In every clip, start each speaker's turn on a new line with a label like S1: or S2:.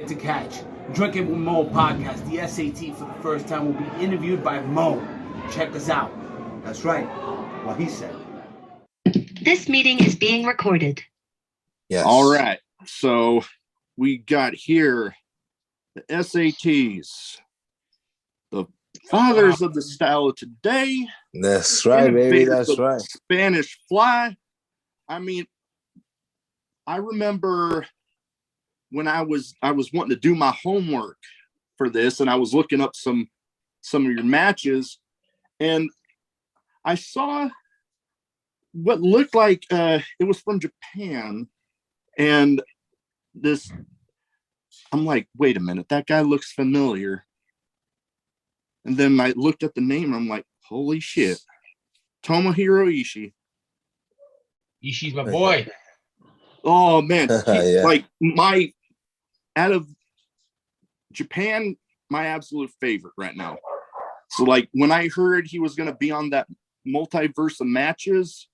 S1: To catch Drinkin with Mo podcast, the S.A.T for the first time will be interviewed by Mo. Check us out.
S2: That's right. What he said.
S3: This meeting is being recorded.
S4: Yes.
S5: All right. So we got here the S.A.Ts, the fathers of the style of today.
S4: That's right, baby. That's right.
S5: Spanish Fly. I mean, I remember when I was wanting to do my homework for this, and I was looking up some of your matches, and I saw what looked like it was from Japan, and this, I'm like, wait a minute, that guy looks familiar. And then I looked at the name, and I'm like, holy shit, Tomohiro Ishii.
S1: Ishii's my boy.
S5: Oh man,
S4: Yeah.
S5: like out of Japan, my absolute favorite right now. So like when I heard he was going to be on that multiverse of matches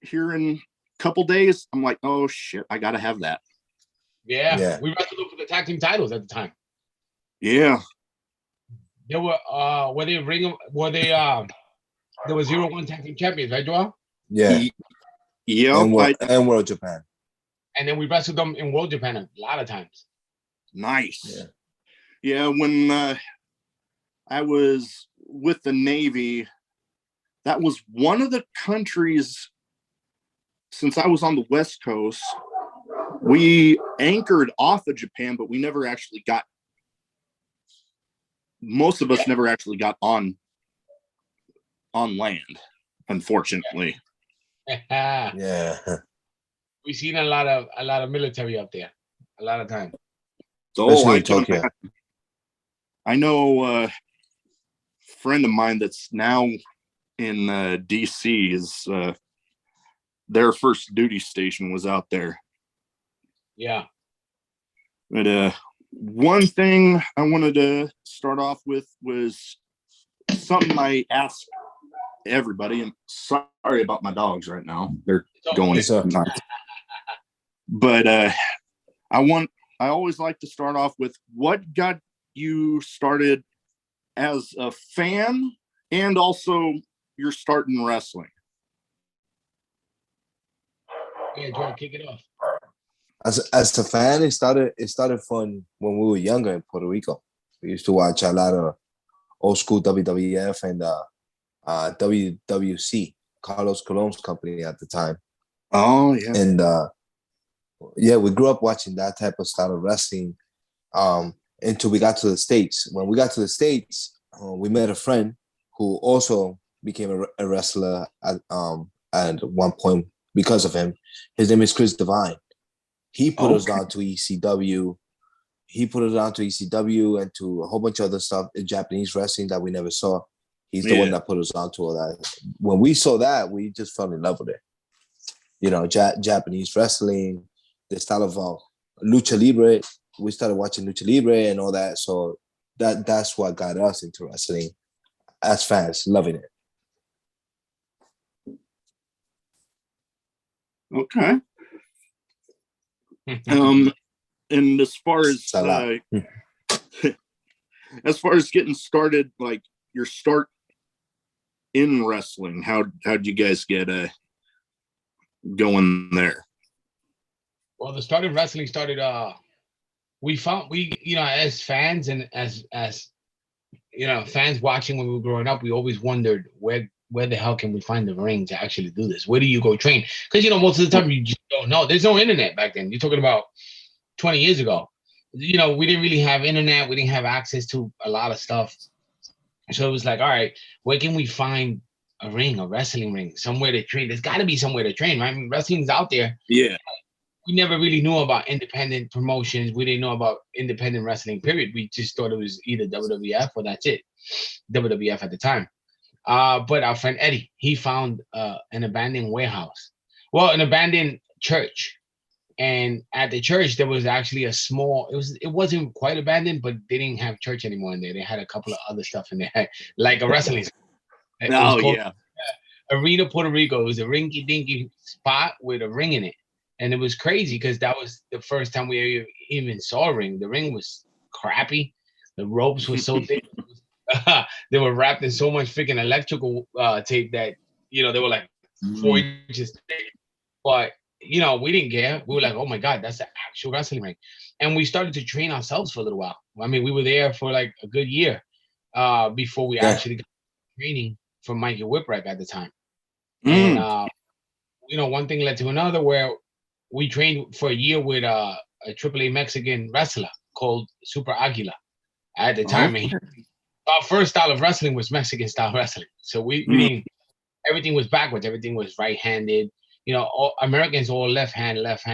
S5: here in a couple days, I'm like, oh shit, I got to have that.
S1: Yeah. We wrestled them for the tag team titles at the time.
S5: Yeah.
S1: They were there was 0-1 tag team champions, right, Joel?
S4: Yeah.
S5: Yeah.
S4: And World Japan.
S1: And then we wrestled them in World Japan a lot of times.
S5: Nice. Yeah. When I was with the Navy, that was one of the countries, since I was on the West Coast, we anchored off of Japan, but we never actually got, most of us never actually got on land, unfortunately.
S4: Yeah.
S1: We've seen a lot of military up there, a lot of time.
S5: So I know a friend of mine that's now in DC is their first duty station was out there.
S1: Yeah.
S5: But one thing I wanted to start off with was something I asked everybody, and sorry about my dogs right now. They're going nuts. But I always like to start off with what got you started as a fan and also your start in wrestling.
S1: Yeah, Joel, kick it off.
S4: As a fan, it started fun when we were younger in Puerto Rico. We used to watch a lot of old school WWF and WWC, Carlos Colon's company at the time.
S5: Oh yeah.
S4: And we grew up watching that type of style of wrestling until we got to the States. When we got to the States, we met a friend who also became a wrestler at one point because of him. His name is Chris Devine. He put us on to ECW. He put us on to ECW and to a whole bunch of other stuff in Japanese wrestling that we never saw. He's the one that put us on to all that. When we saw that, we just fell in love with it. You know, Japanese wrestling, the style of lucha libre. We started watching lucha libre and all that. So that's what got us into wrestling as fans, loving it.
S5: Okay. And as far as getting started, like your start in wrestling, how'd you guys get going there?
S1: Well, the start of wrestling started we as fans and as fans watching when we were growing up, we always wondered where the hell can we find the ring to actually do this? Where do you go train? Because most of the time you just don't know. There's no internet back then. You're talking about 20 years ago. We didn't really have internet. We didn't have access to a lot of stuff. So it was like, all right, where can we find a wrestling ring, somewhere to train? There's got to be somewhere to train, right? I mean, wrestling's out there.
S5: Yeah.
S1: We never really knew about independent promotions. We didn't know about independent wrestling, period. We just thought it was either WWF or that's it. WWF at the time. But our friend Eddie, he found an abandoned warehouse. Well, an abandoned church. And at the church, there was actually a small, it wasn't quite abandoned, but they didn't have church anymore in there. They had a couple of other stuff in there, like a wrestling school.
S5: Oh, yeah.
S1: Arena Puerto Rico. It was a rinky-dinky spot with a ring in it. And it was crazy because that was the first time we even saw a ring. The ring was crappy. The ropes were so thick. They were wrapped in so much freaking electrical tape that they were like 4 inches thick. But we didn't care. We were like, oh my god, that's the actual wrestling ring. And we started to train ourselves for a little while. I mean, we were there for like a good year before we actually got training from Mikey Whipwreck at the time. And one thing led to another where we trained for a year with a AAA Mexican wrestler called Super Aguila at the time. And our first style of wrestling was Mexican style wrestling. So we didn't, everything was backwards. Everything was right-handed. Americans all left hand, left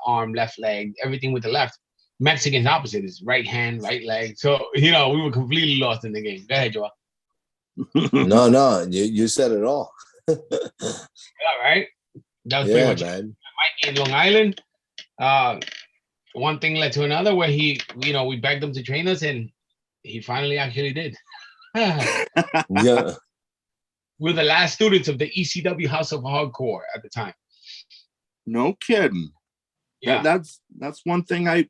S1: arm, left leg, everything with the left. Mexicans opposite is right hand, right leg. So, we were completely lost in the game. Go ahead, Joel.
S4: No, you said it all.
S1: Yeah, right? That was pretty much
S4: man.
S1: Mikey in Long Island. One thing led to another where we begged him to train us, and he finally actually did.
S4: Yeah.
S1: We're the last students of the ECW House of Hardcore at the time.
S5: No kidding.
S1: Yeah,
S5: that's one thing I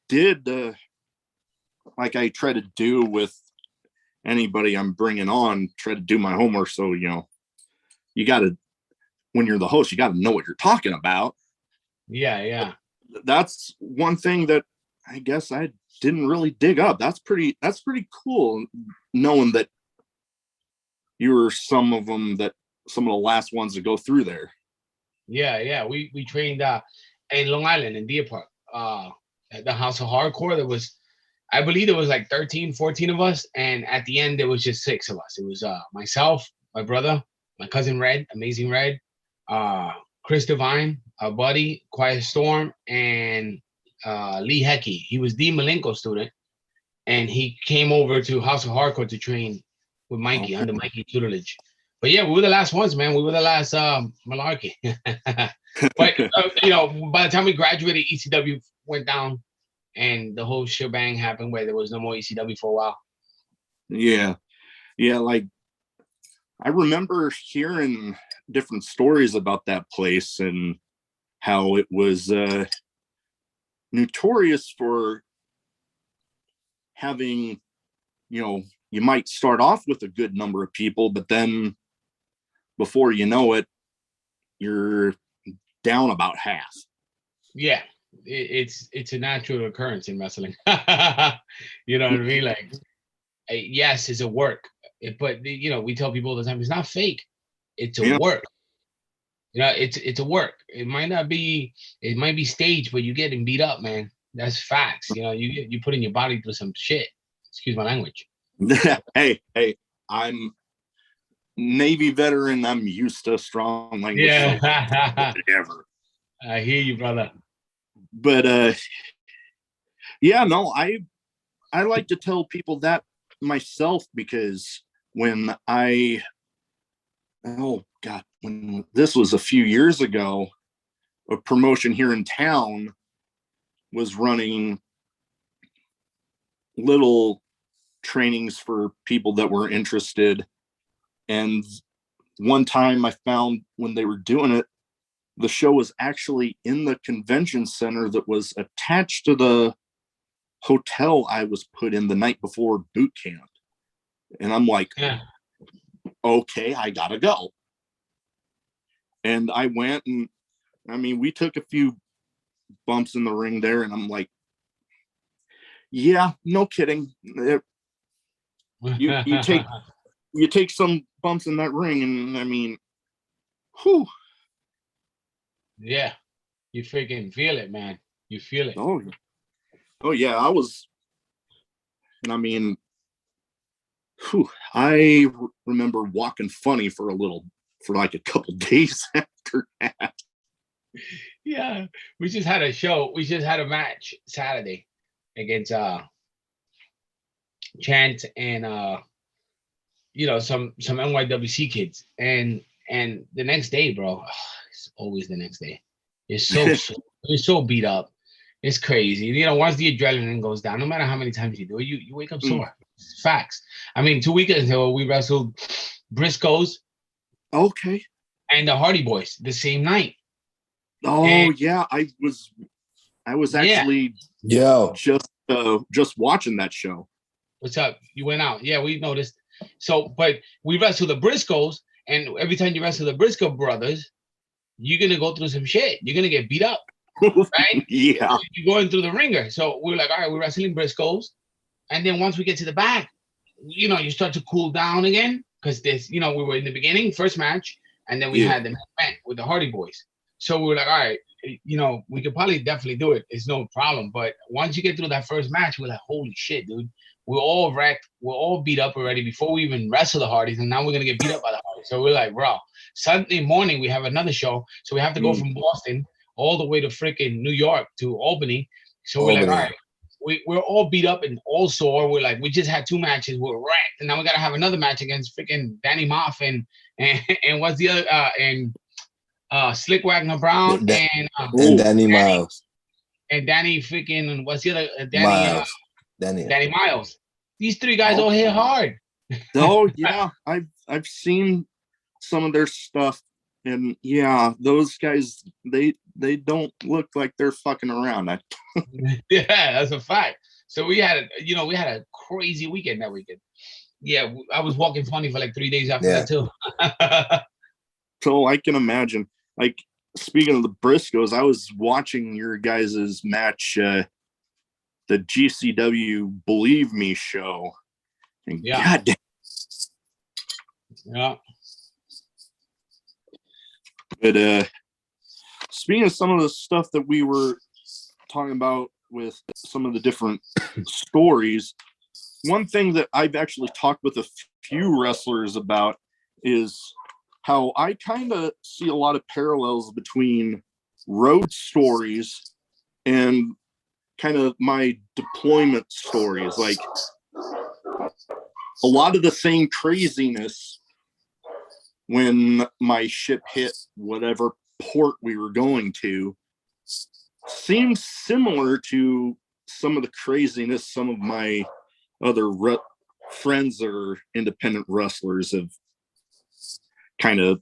S5: did. Like I try to do with anybody I'm bringing on. Try to do my homework. So you got to, when you're the host, you got to know what you're talking about.
S1: Yeah.
S5: That's one thing that I guess I didn't really dig up. That's pretty cool, knowing that you were some of the last ones to go through there.
S1: Yeah. We trained in Long Island in Deer Park. At the House of Hardcore, I believe there was like 13, 14 of us, and at the end there was just 6 of us. It was myself, my brother, my cousin Red, Amazing Red, Chris Devine, our buddy, Quiet Storm, and Lee Hecky. He was the Malenko student, and he came over to House of Hardcore to train with Mikey under Mikey's tutelage. But yeah, we were the last ones, man. We were the last malarkey. But by the time we graduated, ECW went down, and the whole shebang happened where there was no more ECW for a while.
S5: Yeah. Like I remember hearing different stories about that place and how it was notorious for having, you might start off with a good number of people, but then before you know it, you're down about half.
S1: Yeah, it's a natural occurrence in wrestling. You know what I mean? Like, yes, it's a work, but we tell people all the time, it's not fake. It's a work. It's a work. It might be staged, but you getting beat up, man. That's facts. You putting your body through some shit. Excuse my language.
S5: Hey, I'm Navy veteran. I'm used to strong language.
S1: Yeah. I hear you, brother.
S5: But I like to tell people that myself, because when when this was a few years ago, a promotion here in town was running little trainings for people that were interested. And one time I found when they were doing it, the show was actually in the convention center that was attached to the hotel I was put in the night before boot camp. And I'm like, okay, I gotta go. And I went, and we took a few bumps in the ring there, and I'm like, yeah, no kidding. You take some bumps in that ring, and whew.
S1: Yeah, you freaking feel it, man. You feel it.
S5: Oh yeah, I was, and I remember walking funny for like a couple days after that.
S1: Yeah, we just had a show. We just had a match Saturday against Chant and some NYWC kids, and the next day, bro, it's always the next day. It's so beat up. It's crazy. Once the adrenaline goes down, no matter how many times you do it, you wake up sore. It's facts. 2 weekends ago, we wrestled Briscoes.
S5: Okay.
S1: And the Hardy Boys the same night.
S5: Oh
S1: And-
S5: yeah, I was actually
S4: Yo,
S5: just watching that show.
S1: What's up? You went out. Yeah, we noticed. So, but we wrestle the Briscoes, and every time you wrestle the Briscoe brothers, you're gonna go through some shit. You're gonna get beat up, right?
S5: Yeah.
S1: You're going through the ringer. So we're like, all right, we're wrestling Briscoes, and then once we get to the back, you start to cool down again because this, we were in the beginning, first match, and then we
S5: Yeah.
S1: had the main event with the Hardy Boys. So we were like, all right, we could probably definitely do it. It's no problem. But once you get through that first match, we're like, holy shit, dude. We're all wrecked. We're all beat up already before we even wrestle the Hardys, and now we're gonna get beat up by the Hardys. So we're like, bro. Sunday morning we have another show, so we have to go from Boston all the way to freaking New York to Albany. So we're like, all
S4: Albany.
S1: right, we're all beat up and all sore. We're like, we just had 2 matches. We're wrecked, and now we gotta have another match against freaking Danny Moff and what's the other and Slick Wagner Brown
S4: and Danny Miles.
S1: and Danny freaking what's the other
S4: Miles.
S1: Danny Miles. These 3 guys all hit hard.
S5: Oh yeah, I've seen some of their stuff, and yeah, those guys they don't look like they're fucking around.
S1: Yeah, that's a fact. So we had a crazy weekend that weekend. Yeah, I was walking funny for like 3 days after that too.
S5: So I can imagine. Like, speaking of the Briscoes, I was watching your guys' match, the GCW Believe Me show, and goddamn.
S1: Yeah.
S5: But speaking of some of the stuff that we were talking about with some of the different stories, one thing that I've actually talked with a few wrestlers about is how I kind of see a lot of parallels between road stories and kind of my deployment stories. Like, a lot of the same craziness when my ship hit whatever port we were going to seems similar to some of the craziness some of my other friends or independent wrestlers have kind of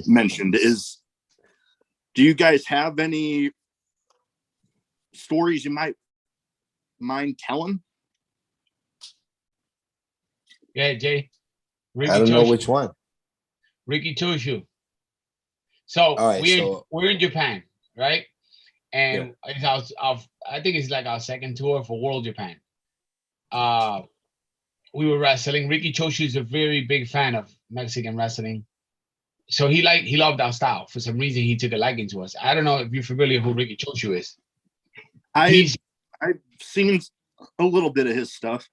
S5: mentioned. Do you guys have any stories you might mind telling?
S1: Yeah, Jay.
S4: I don't know which one.
S1: Ricky Toshu. So we're in Japan, right? And it's I think it's like our second tour for World Japan. We were wrestling. Ricky Choshu is a very big fan of Mexican wrestling. So he loved our style. For some reason, he took a liking to us. I don't know if you're familiar who Ricky Choshu is.
S5: I've seen a little bit of his stuff.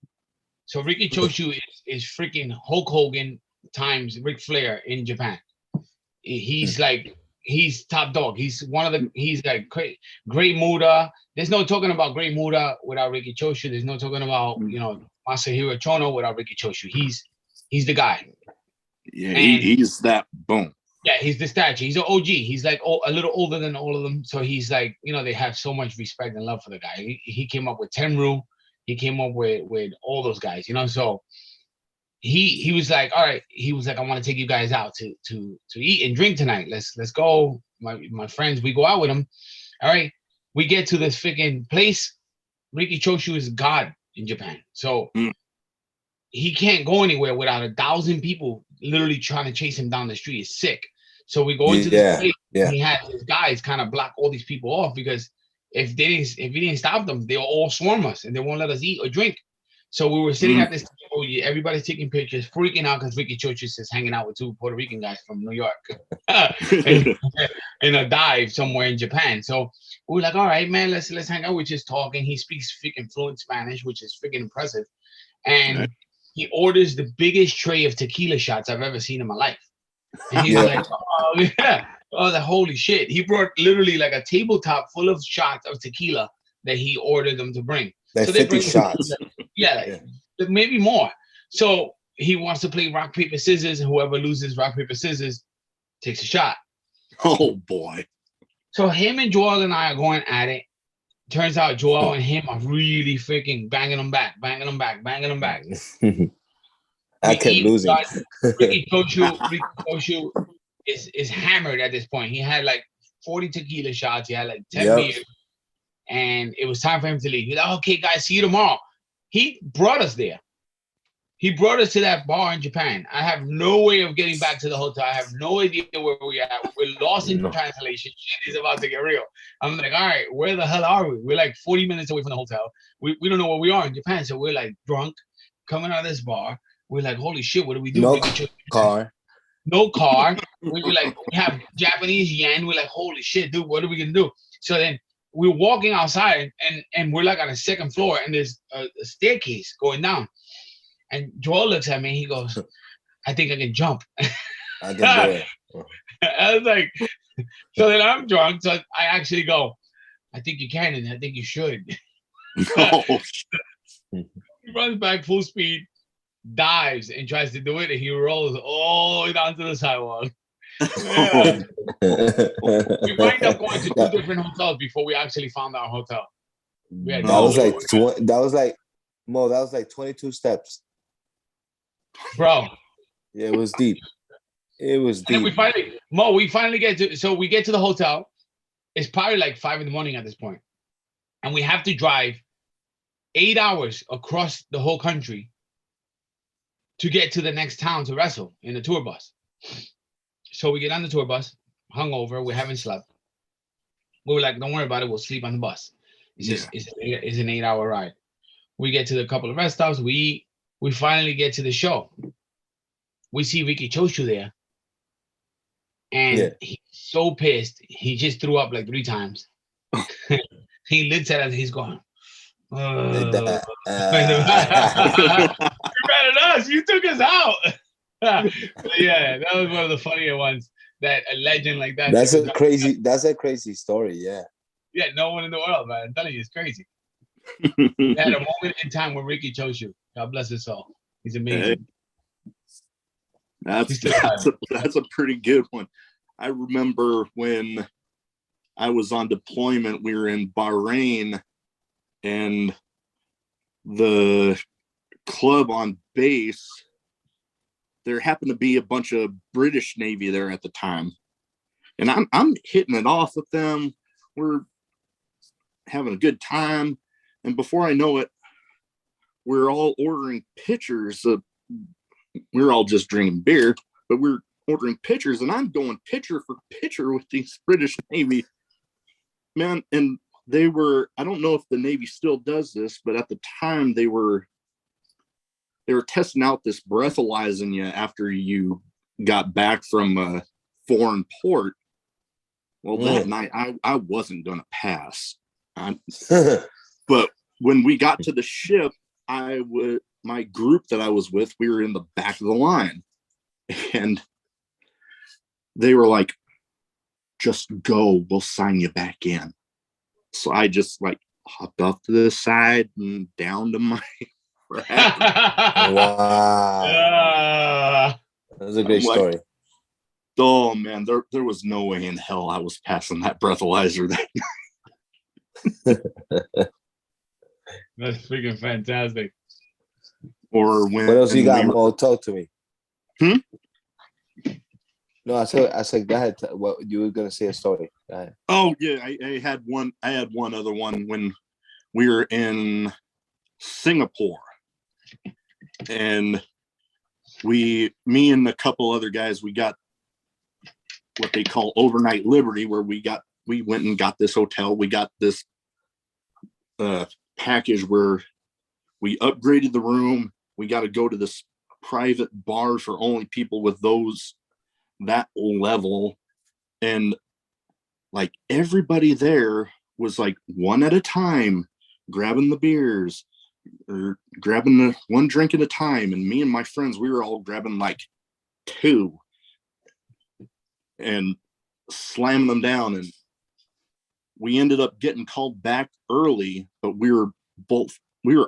S1: So Ricky Choshu is freaking Hulk Hogan times Ric Flair in Japan. He's top dog. He's like Great Muda. There's no talking about Great Muda without Ricky Choshu. There's no talking about, Masahiro Chono without Ricky Choshu. He's the guy.
S5: Yeah, he's that boom.
S1: Yeah, he's the statue. He's an OG. He's like a little older than all of them. So he's like, they have so much respect and love for the guy. He came up with Tenru. He came up with all those guys, So he was like, all right. He was like, I want to take you guys out to eat and drink tonight. Let's go. My friends, we go out with him. All right. We get to this freaking place. Ricky Choshu is God in Japan. So he can't go anywhere without 1,000 people literally trying to chase him down the street. It's sick. So we go into this place. And he had his guys kind of block all these people off because if he didn't stop them, they'll all swarm us and they won't let us eat or drink. So we were sitting at this table. Everybody's taking pictures, freaking out because Ricky Choshu is hanging out with 2 Puerto Rican guys from New York in a dive somewhere in Japan. So we were like, all right, man, let's hang out. We're just talking. He speaks freaking fluent Spanish, which is freaking impressive. And he orders the biggest tray of tequila shots I've ever seen in my life. And he's like, oh, yeah. Oh, holy shit. He brought literally like a tabletop full of shots of tequila that he ordered them to bring.
S4: Like
S1: so
S4: 50 shots.
S1: Maybe more. So he wants to play rock, paper, scissors, and whoever loses rock, paper, scissors takes a shot.
S5: Oh, boy.
S1: So him and Joel and I are going at it. Turns out Joel and him are really freaking banging them back.
S4: I kept losing.
S1: Ricky Choshu is hammered at this point. He had like 40 tequila shots. He had like 10
S4: Yep.
S1: beers. And it was time for him to leave. He's like, okay, guys, see you tomorrow. He brought us there. He brought us to that bar in Japan. I have no way of getting back to the hotel. I have no idea where we are. We're lost in translation. Shit is about to get real. I'm like, all right, where the hell are we? We're like 40 minutes away from the hotel. We don't know where we are in Japan. So we're like drunk, coming out of this bar. We're like, holy shit, what do we do?
S4: No car.
S1: No car. We're like, we have Japanese yen. We're like, holy shit, dude, what are we going to do? So then we're walking outside and we're like on a second floor and there's a staircase going down. And Joel looks at me. He goes, I think I can jump.
S4: I can do it.
S1: I was like, so then I'm drunk. So I actually go, I think you can and I think you should. He runs back full speed, dives and tries to do it. And he rolls all the way down to the sidewalk. Yeah. We wind up going to 2 different hotels before we actually found our hotel.
S4: That was like 22 steps.
S1: Bro.
S4: Yeah, it was deep. It was deep.
S1: We finally get to the hotel. It's probably like 5 a.m. at this point. And we have to drive 8 hours across the whole country to get to the next town to wrestle in the tour bus. So we get on the tour bus, hungover, we haven't slept. We were like, don't worry about it, we'll sleep on the bus. It's an 8-hour ride. We get to the couple of rest stops, we eat. We finally get to the show. We see Ricky Choshu there. And he's so pissed. He just threw up like 3 times. He looks at us. He's going, you better us. You took us out. Yeah, that was one of the funnier ones. That a legend like that.
S4: That's a crazy story. Yeah.
S1: Yeah, no one in the world, man. I'm telling you, it's crazy. We had a moment in time with Ricky Choshu. God bless his soul. He's amazing.
S5: That's a pretty good one. I remember when I was on deployment, we were in Bahrain, and the club on base, there happened to be a bunch of British Navy there at the time. And I'm hitting it off with them. We're having a good time. And before I know it, we're all ordering pitchers. We're all just drinking beer, but we're ordering pitchers, and I'm going pitcher for pitcher with these British Navy men. And they were, I don't know if the Navy still does this, but at the time they were testing out this breathalyzing you after you got back from a foreign port. Well, that night I wasn't going to pass. But when we got to the ship, my group that I was with, we were in the back of the line, and they were like, just go, we'll sign you back in. So I just like hopped off to the side and down to my
S4: Wow. That was a great story.
S5: Oh man, there was no way in hell I was passing that breathalyzer that night.
S1: That's freaking fantastic.
S5: Or when
S4: what else you got, Mo? Talk to me. No, I said go ahead. What you were gonna say a story. Go ahead.
S5: Oh yeah, I had one other one when we were in Singapore, and me and a couple other guys, we got what they call overnight liberty, where we went and got this hotel. We got this package where we upgraded the room. We got to go to this private bar for only people with that level. And like everybody there was like one at a time, grabbing the beers or grabbing the one drink at a time. And me and my friends, we were all grabbing like 2 and slamming them down. And we ended up getting called back early, but we were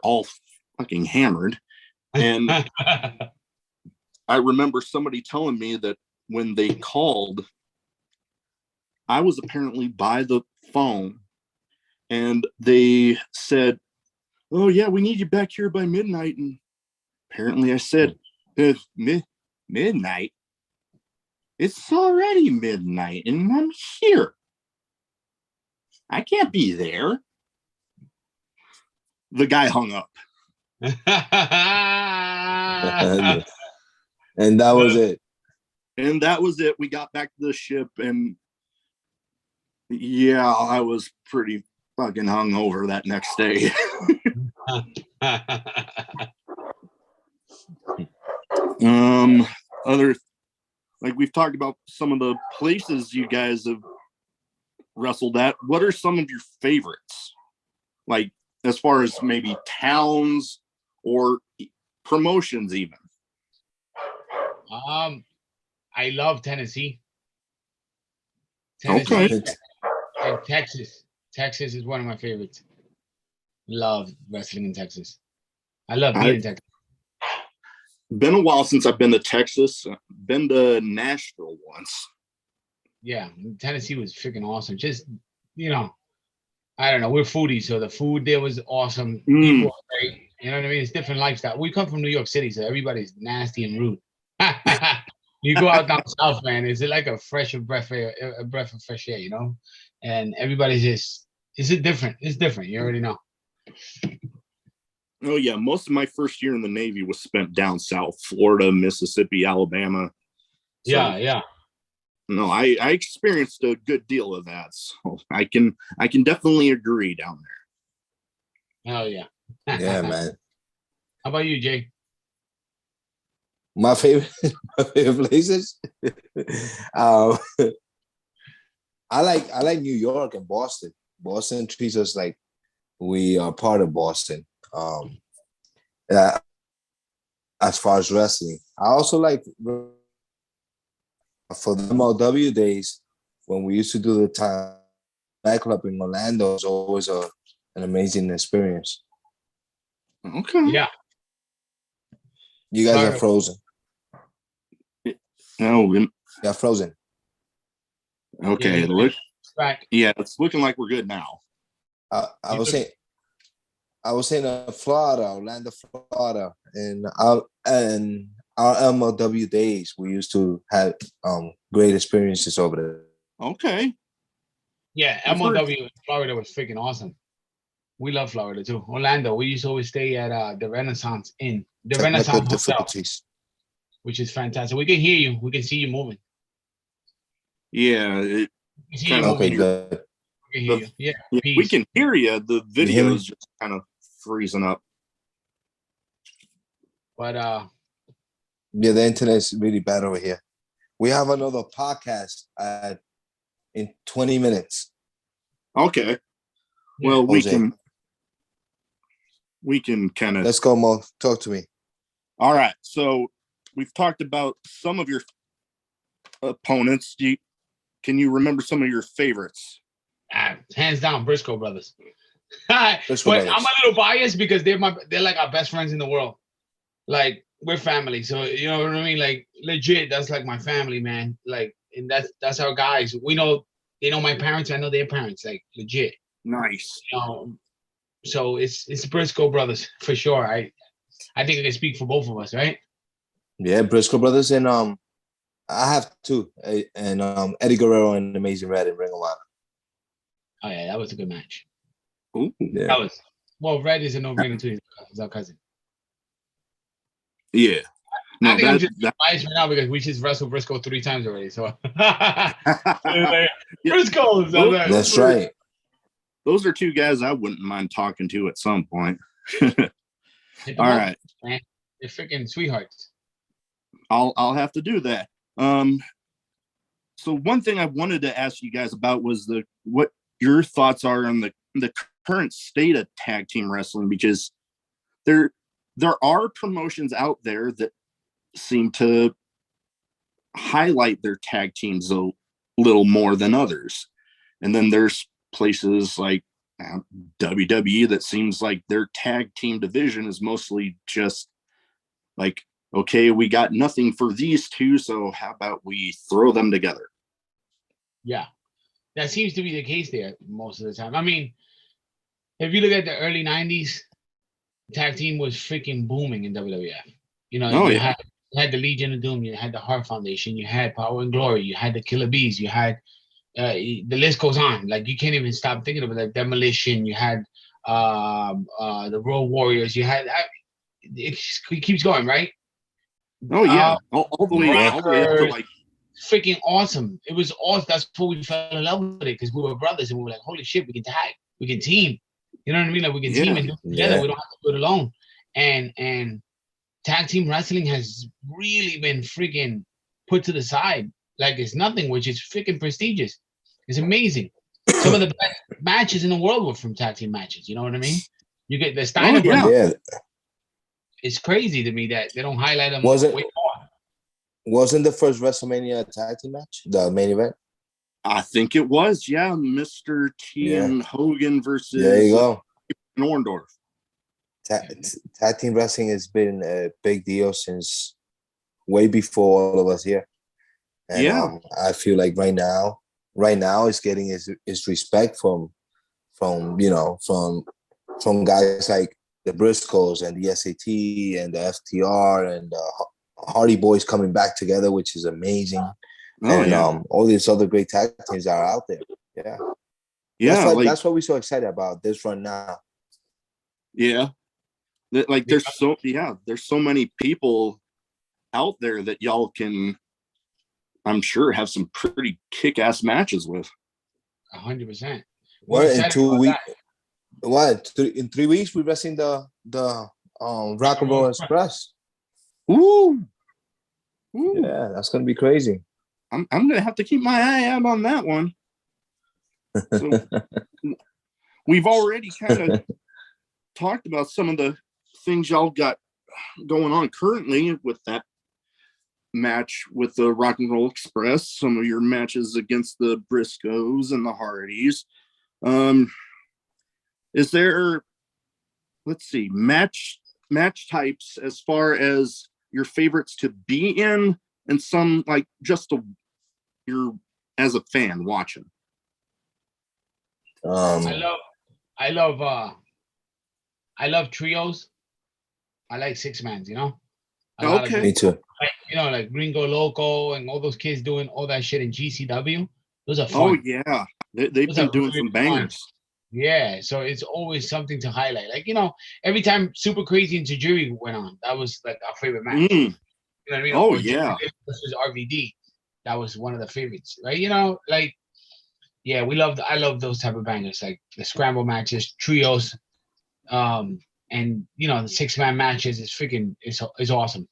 S5: all fucking hammered. And I remember somebody telling me that when they called, I was apparently by the phone, and they said, oh yeah, we need you back here by midnight. And apparently I said, midnight? It's already midnight and I'm here. I can't be there. The guy hung up.
S4: And that was it.
S5: And that was it. We got back to the ship, and yeah, I was pretty fucking hungover that next day. Other, like we've talked about some of the places you guys have wrestled at. What are some of your favorites? Like as far as maybe towns or promotions, even.
S1: I love Tennessee.
S5: Okay.
S1: And Texas. Texas is one of my favorites. Love wrestling in Texas. I love being in Texas.
S5: Been a while since I've been to Texas. Been to Nashville once.
S1: Yeah, Tennessee was freaking awesome. Just, you know, I don't know. We're foodies, so the food there was awesome. People were great. You know what I mean? It's different lifestyle. We come from New York City, so everybody's nasty and rude. You go out down south, man. It's like a breath of fresh air, you know. And everybody's just, it's different. It's different. You already know.
S5: Oh yeah, most of my first year in the Navy was spent down south, Florida, Mississippi, Alabama. So,
S1: yeah.
S5: No, I experienced a good deal of that, so I can definitely agree down there.
S1: Hell yeah.
S4: Yeah, man.
S1: How about you, Jay?
S4: My favorite places. I like New York and Boston. Boston treats us like we are part of Boston. As far as wrestling, I also like for the MLW days when we used to do the time nightclub in Orlando. It was always an amazing experience.
S5: Okay.
S1: Yeah.
S4: You guys are frozen.
S5: No,
S4: yeah, frozen.
S5: Okay,
S1: yeah,
S5: yeah, it's looking like we're good now.
S4: I was saying Florida, Orlando, Florida, and our MLW days, we used to have great experiences over there.
S5: Okay.
S1: Yeah, MLW in Florida was freaking awesome. We love Florida too. Orlando, we used to always stay at the Renaissance Inn, the Renaissance Hotel, which is fantastic. We can hear you. We can see you moving.
S5: Yeah. Good.
S1: We can hear you. Yeah,
S5: we can hear you. The video is just kind of freezing up.
S1: But
S4: yeah, the internet's really bad over here. We have another podcast in 20 minutes.
S5: Okay. Well, we can kind of.
S4: Let's go, Mo. Talk to me.
S5: All right. So we've talked about some of your opponents. Can you remember some of your favorites?
S1: Hands down, Briscoe brothers. But I'm a little biased because they're like our best friends in the world. Like we're family, so you know what I mean. Like legit, that's like my family, man. Like, and that's our guys. We know they know my parents. I know their parents. Like legit.
S5: Nice.
S1: So it's Briscoe brothers for sure. I think I can speak for both of us, right?
S4: Yeah, Briscoe brothers, and I have two, and Eddie Guerrero and Amazing Red in Ring of Honor.
S1: Oh yeah, that was a good match.
S5: Ooh, yeah.
S1: That was Red is a no-brainer too. He's our cousin.
S5: Yeah.
S1: No, I think I'm just biased right now because we just wrestled Briscoe 3 times already. So Briscoe.
S4: That's right.
S5: Those are two guys I wouldn't mind talking to at some point. All right.
S1: Man. They're freaking sweethearts.
S5: I'll have to do that. So one thing I wanted to ask you guys about was what your thoughts are on the current state of tag team wrestling, because there are promotions out there that seem to highlight their tag teams a little more than others. And then there's places like WWE that seems like their tag team division is mostly just like, okay, we got nothing for these two, so how about we throw them together?
S1: Yeah, that seems to be the case there most of the time. I mean, if you look at the early 90s, tag team was freaking booming in WWF. You know, you had the Legion of Doom, you had the Heart Foundation, you had Power and Glory, you had the Killer Bees, you had the list goes on. Like you can't even stop thinking of it. Like Demolition, you had the Road Warriors, you had it keeps going, right?
S5: Oh yeah,
S1: Uh,
S5: all the way up to
S1: Rockers,
S5: like
S1: freaking awesome. It was awesome. That's why we fell in love with it because we were brothers and we were like, holy shit, we can tag, we can team. You know what I mean? Like we can team
S5: yeah,
S1: and do it together.
S4: Yeah.
S1: We don't have to do it alone. And tag team wrestling has really been freaking put to the side like it's nothing, which is freaking prestigious. It's amazing. Some of the best matches in the world were from tag team matches. You know what I mean? You get the Steiner
S5: oh yeah.
S1: brothers.
S4: Yeah.
S1: It's crazy to me that they don't highlight them
S4: Wasn't
S1: way more.
S4: wasn't the first WrestleMania a tag team match? The main event?
S5: I think it was, yeah, Mr. T
S4: Yeah.
S5: and Hogan versus
S4: There you go.
S5: Orndorff.
S4: Tag team wrestling has been a big deal since way before all of us here. And
S5: Yeah.
S4: I feel like right now it's getting its respect from guys like the Briscoes and the S.A.T and the FTR and Hardy Boys coming back together, which is amazing.
S5: Oh
S4: And
S5: yeah.
S4: all these other great tag teams that are out there. Yeah.
S5: Yeah,
S4: That's why we're so excited about this run now.
S5: yeah. Like there's so many people out there that y'all can, I'm sure, have some pretty kick-ass matches with.
S1: 100%.
S4: Well, in 2 weeks, in 3 weeks we're wrestling the Rock and Roll Express.
S5: Ooh. Ooh.
S4: Yeah, that's gonna be crazy.
S5: I'm gonna have to keep my eye out on that one. So we've already kind of talked about some of the things y'all got going on currently with that match with the Rock and Roll Express, some of your matches against the Briscoes and the Hardys. Is there, let's see, match types as far as your favorites to be in, and some like just you're as a fan watching?
S1: I love trios. I like six mans, you know.
S5: Okay.
S4: Me too.
S1: Like, like Gringo Loco and all those kids doing all that shit in GCW. Those are fun.
S5: Oh yeah, they've
S1: Those
S5: been
S1: are
S5: doing
S1: really
S5: some bangers.
S1: Yeah, so it's always something to highlight. Like, every time Super Crazy and Tajiri went on, that was like our favorite match. You know what I mean?
S5: Oh
S1: Or
S5: yeah.
S1: versus RVD. That was one of the favorites, right? Like, yeah, I love those type of bangers, like the scramble matches, trios, and the 6-man matches is freaking is awesome.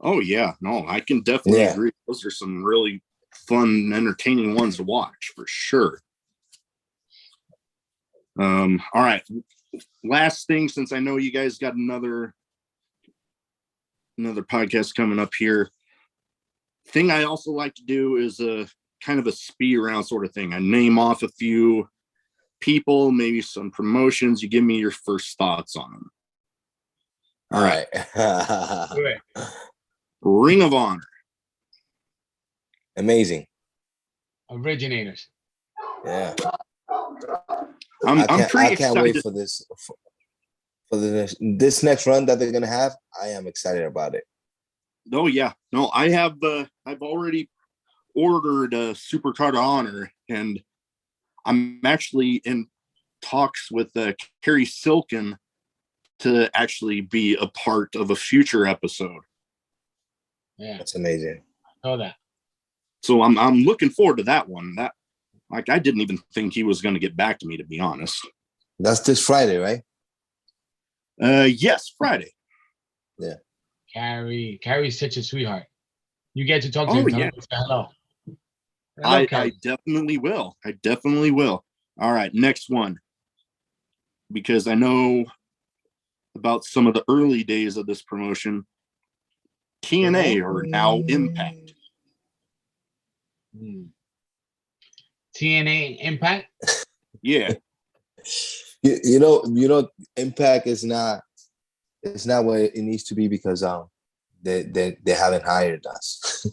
S5: Oh yeah, no, I can definitely agree. Those are some really fun, entertaining ones to watch for sure. All right, last thing, since I know you guys got another podcast coming up here. Thing I also like to do is a kind of a speed round sort of thing. I name off a few people, maybe some promotions. You give me your first thoughts on them. All right. Ring of Honor.
S4: Amazing.
S1: Originators.
S4: Yeah.
S5: I'm pretty
S4: I can't
S5: excited.
S4: wait for this this next run that they're gonna have. I am excited about it.
S5: Oh yeah, no, I have. I've already ordered a Super Card of Honor, and I'm actually in talks with Carrie Silken to actually be a part of a future episode.
S1: Yeah,
S4: that's amazing.
S1: I know that.
S5: So I'm looking forward to that one. That, like, I didn't even think he was going to get back to me, to be honest.
S4: That's this Friday, right?
S5: Yes, Friday.
S4: Yeah.
S1: Carrie's such a sweetheart. You get to talk to him.
S5: Yeah.
S1: Hello.
S5: I definitely will. All right, next one. Because I know about some of the early days of this promotion. TNA are now Impact.
S1: TNA Impact?
S5: Yeah.
S4: You know, Impact is not. It's not where it needs to be because they haven't hired us.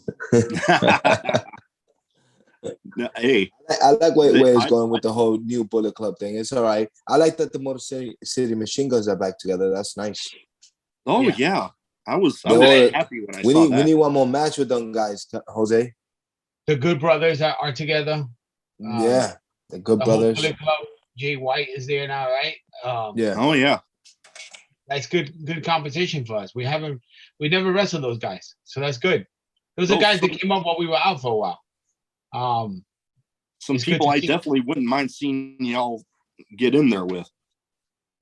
S5: No, hey,
S4: I like where it's going with the whole new Bullet Club thing. It's all right. I like that the Motor City Machine Guns are back together. That's nice.
S5: Oh yeah. I was happy when I saw that.
S4: We need one more match with them guys, Jose.
S1: The Good Brothers are together.
S4: Yeah, the Good
S1: The whole
S4: Brothers.
S1: Bullet Club. Jay White is there now, right?
S4: Yeah,
S5: Oh yeah.
S1: That's good competition for us. We never wrestled those guys, so that's good. Those are
S5: Oh,
S1: guys that came up while we were out for a while.
S5: Some
S1: It's good
S5: people
S1: to
S5: I
S1: see.
S5: definitely wouldn't mind seeing y'all get in there with.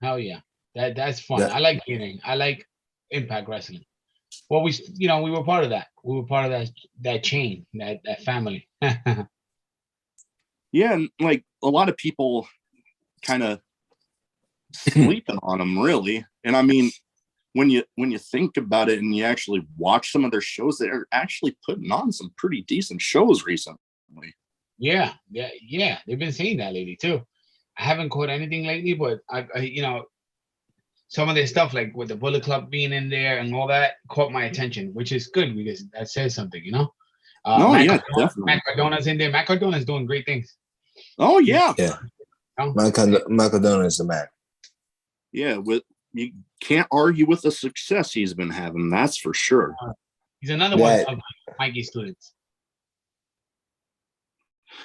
S1: Hell yeah, that's fun.
S4: Yeah.
S1: I like getting. I like Impact Wrestling. Well, we were part of that. We were part of that chain, that family.
S5: Yeah, and like a lot of people kind of sleeping on them, really. And I mean, when you think about it and you actually watch some of their shows, they're actually putting on some pretty decent shows recently.
S1: Yeah. They've been saying that lately too. I haven't caught anything lately, but I some of their stuff, like with the Bullet Club being in there and all that, caught my attention, which is good because that says something,
S5: No,
S1: Matt
S5: yeah,
S1: Cardona's
S5: definitely.
S1: in there. Matt Cardona's doing great things.
S5: Oh yeah,
S4: yeah.
S1: You know?
S4: Macarona is the man.
S5: yeah. With you can't argue with the success he's been having. That's for sure.
S1: He's another one
S4: Yeah.
S1: of Mikey's students.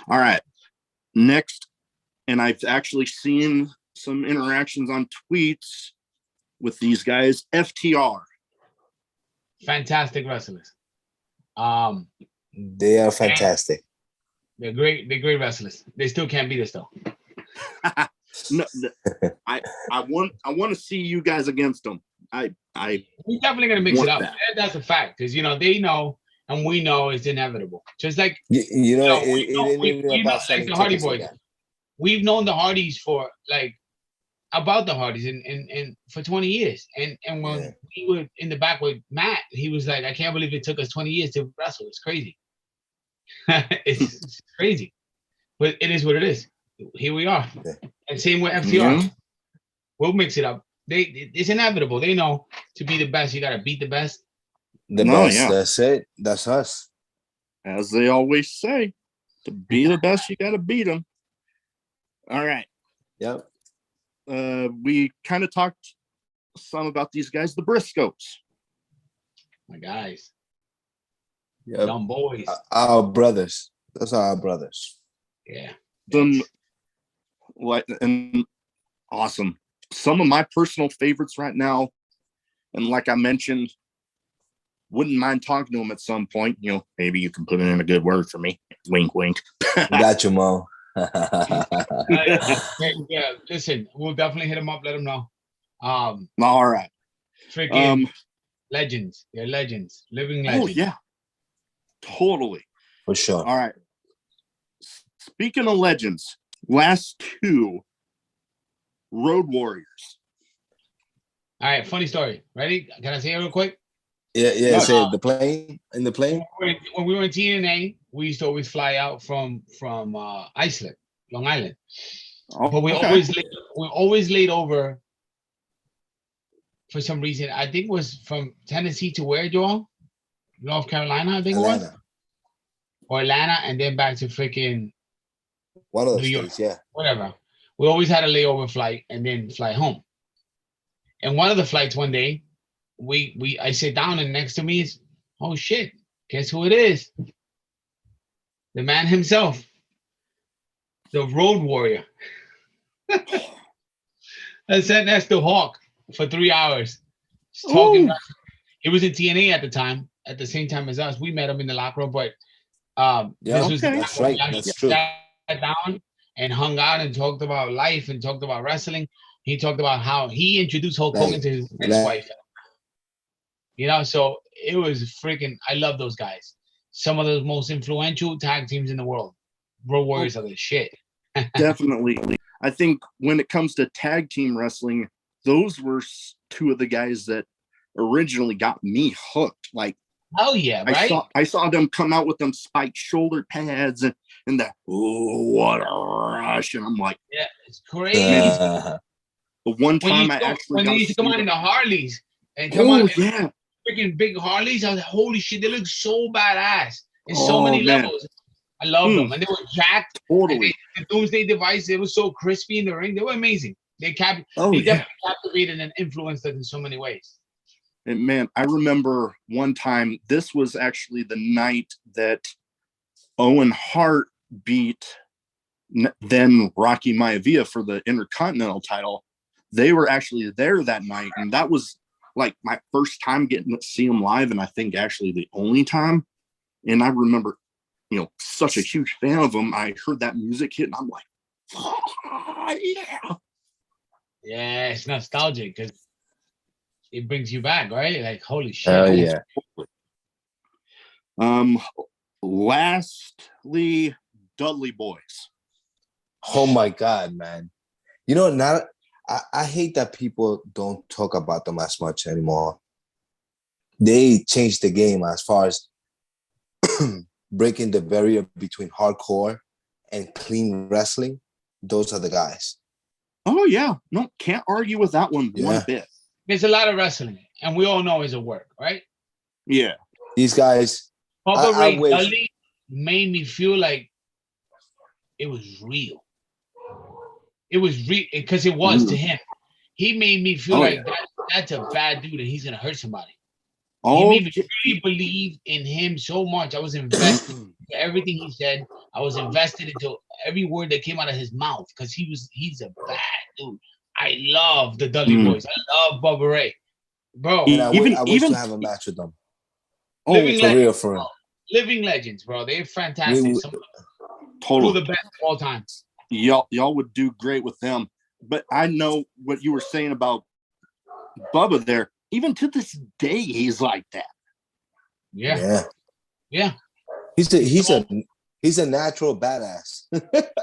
S5: All right, next, and I've actually seen some interactions on tweets with these guys. FTR.
S1: Fantastic wrestlers.
S4: They are fantastic.
S1: They're great. They're great wrestlers. They still can't beat us though.
S5: No, I want to see you guys against them. I
S1: We're definitely gonna mix
S5: want
S1: it up.
S5: that.
S1: That's a fact because they know and we know it's inevitable. Just like
S4: You know,
S1: No,
S4: it
S1: we know-
S4: ain't
S1: we-
S4: even
S1: we know,
S4: about
S1: like
S4: selling
S1: the Hardy
S4: tickets
S1: Boys.
S4: again.
S1: we've known the Hardys for about the Hardys and for 20 years. And when
S4: Yeah.
S1: we were in the back with Matt, he was like, I can't believe it took us 20 years to wrestle. It's crazy. it's crazy. But it is what it is. Here we are.
S4: Yeah.
S1: And same with FTR.
S5: Yeah.
S1: We'll mix it up. It's inevitable. They know to be the best, you gotta beat the best.
S4: The
S5: No,
S4: best.
S5: yeah.
S4: That's it. That's us.
S5: As they always say, to be the best, you got to beat them. All right.
S4: Yep.
S5: We kind of talked some about these guys, the Briscoes.
S1: My guys.
S4: Yep.
S1: Young boys.
S4: Our brothers. Those are our brothers.
S1: Yeah.
S5: Some like and awesome. Some of my personal favorites right now, and like I mentioned, wouldn't mind talking to them at some point. Maybe you can put in a good word for me. Wink, wink.
S4: Got you, Mo.
S1: Yeah, listen, we'll definitely hit them up, let them know.
S5: All right.
S1: Freaking legends. They're legends. Living
S5: Oh
S1: legends.
S5: yeah, totally.
S4: For sure.
S5: All right. Speaking of legends, last two Road Warriors.
S1: All right, funny story. Ready? Can I say it real quick?
S4: Yeah. Say the plane. In the plane.
S1: When we were in TNA, we used to always fly out from Iceland, Long Island. But we always laid over for some reason. I think it was from Tennessee to where, Joel? North Carolina, I think it was. Or Atlanta, and then back to freaking
S4: One of those
S1: New York.
S4: states, yeah.
S1: Whatever. We always had a layover flight and then fly home. And one of the flights one day, I sit down and next to me is, oh shit, guess who it is? The man himself, the Road Warrior. I sat next to Hawk for 3 hours. Just talking. He was in TNA at the time, at the same time as us. We met him in the locker room, but this was
S4: that's right. That's true.
S1: Sat down and hung out and talked about life and talked about wrestling. He talked about how he introduced Hulk Hogan to his ex-wife. So it was freaking. I love those guys. Some of the most influential tag teams in the world. Road Warriors are the shit.
S5: Definitely. I think when it comes to tag team wrestling, those were two of the guys that originally got me hooked. Like,
S1: oh yeah, right?
S5: I saw them come out with them spiked shoulder pads and that, oh, what a rush. And I'm like,
S1: yeah, it's crazy.
S5: The one time when
S1: they used to come out in the Harleys and come out in freaking big Harleys, I was like, holy shit, they look so badass in so many levels. I love them. And they were jacked.
S5: Totally.
S1: The Doomsday Device, they were so crispy in the ring. They were amazing. They definitely captivated and influenced us in so many ways.
S5: And man, I remember one time, this was actually the night that Owen Hart beat then Rocky Maivia for the Intercontinental title. They were actually there that night, and that was like my first time getting to see them live, and I think actually the only time. And I remember, such a huge fan of them. I heard that music hit, and I'm like, oh, yeah.
S1: Yeah, it's nostalgic because it brings you back, right? Like, holy shit.
S4: Oh yeah.
S5: Lastly, Dudley Boys.
S4: Oh my God, man. Now I hate that people don't talk about them as much anymore. They changed the game as far as breaking the barrier between hardcore and clean wrestling. Those are the guys.
S5: Oh yeah, no, can't argue with that one bit.
S1: There's a lot of wrestling, and we all know it's a work, right?
S5: Yeah.
S4: These guys.
S1: Bubba
S4: I
S1: Ray
S4: wish.
S1: Dudley made me feel like it was real. It was real because it was to him. He made me feel like that's a bad dude and he's gonna hurt somebody. He made me really believe in him so much. I was invested in everything he said. I was invested into every word that came out of his mouth because he's a bad dude. I love the Dudley Boys. I love Bubba Ray, bro.
S4: And I wish to have a match with them. For real.
S1: Living legends, bro. They're fantastic. Totally the best of all time.
S5: Y'all would do great with them. But I know what you were saying about Bubba there. Even to this day, he's like that.
S1: Yeah.
S4: He's a natural badass.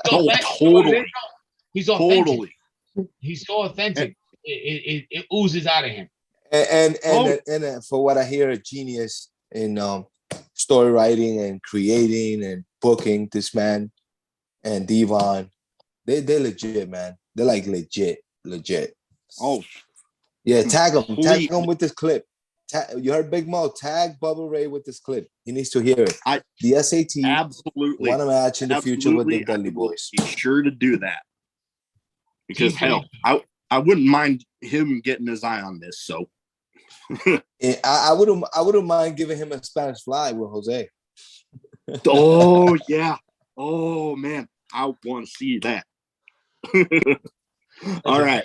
S5: Totally.
S1: He's authentic. Totally. He's so authentic. It oozes out of him.
S4: And for what I hear, a genius in story writing and creating and booking. This man and Devon, they're legit, man. They're like legit.
S5: Oh,
S4: yeah. Tag him with this clip. You heard Big Mo tag Bubba Ray with this clip. He needs to hear it. The S.A.T.
S5: absolutely
S4: want a match in the future with the Dudley Boys.
S5: Be sure to do that because hell, I wouldn't mind him getting his eye on this. So
S4: I wouldn't mind giving him a Spanish fly with Jose.
S5: Oh yeah. Oh man, I want to see that. All right.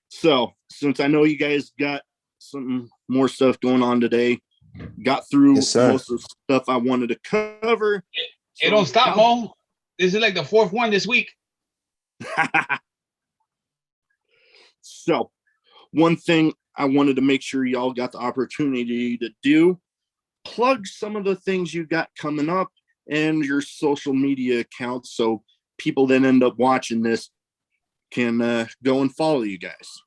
S5: So since I know you guys got some more stuff going on today, got through most of the stuff I wanted to cover.
S1: It don't stop, Mo. This is like the fourth one this week.
S5: So one thing I wanted to make sure y'all got the opportunity to do, plug some of the things you got coming up and your social media accounts so people that end up watching this can go and follow you guys.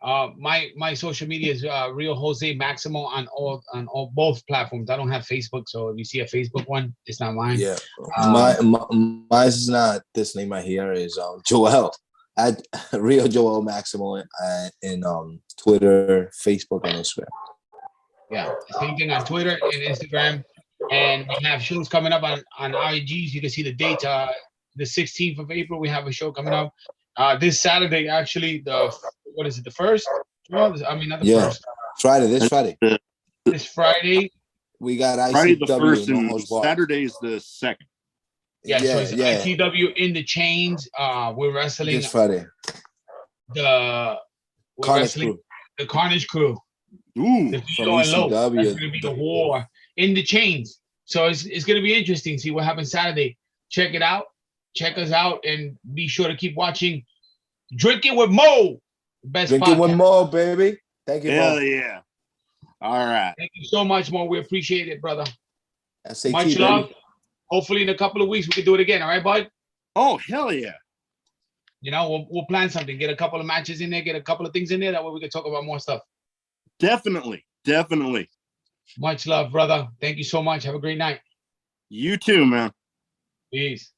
S1: My social media is Real Jose Maximo on both platforms. I don't have Facebook, so if you see a Facebook one, it's not mine.
S4: Yeah, mine is not this name right here. Is Joel at Real Joel Maximo in Twitter, Facebook, and Instagram.
S1: Yeah, same thing on Twitter and Instagram. And we have shows coming up on IGs. You can see the date. The 16th of April, we have a show coming up. This Saturday, actually, what is it? The first? Not the first.
S4: Friday. This Friday.
S1: This Friday.
S4: We got ICW.
S5: Friday the first and Saturday is the second.
S1: So it's ICW in the chains. We're wrestling
S4: this Friday.
S1: The Carnage Crew.
S5: Ooh,
S1: from ECW. That's gonna be the war in the chains. So it's gonna be interesting. See what happens Saturday. Check it out. Check us out and be sure to keep watching Drinkin with Mo. Best
S4: Drinkin with Mo, baby. Thank you,
S5: Hell
S4: Mo.
S5: yeah. All right.
S1: Thank you so much, Mo. We appreciate it, brother.
S4: S.A.T,
S1: much love. Hopefully in a couple of weeks we can do it again. All right, bud?
S5: Oh, hell yeah.
S1: We'll plan something. Get a couple of matches in there. Get a couple of things in there. That way we can talk about more stuff.
S5: Definitely.
S1: Much love, brother. Thank you so much. Have a great night.
S5: You too, man.
S1: Peace.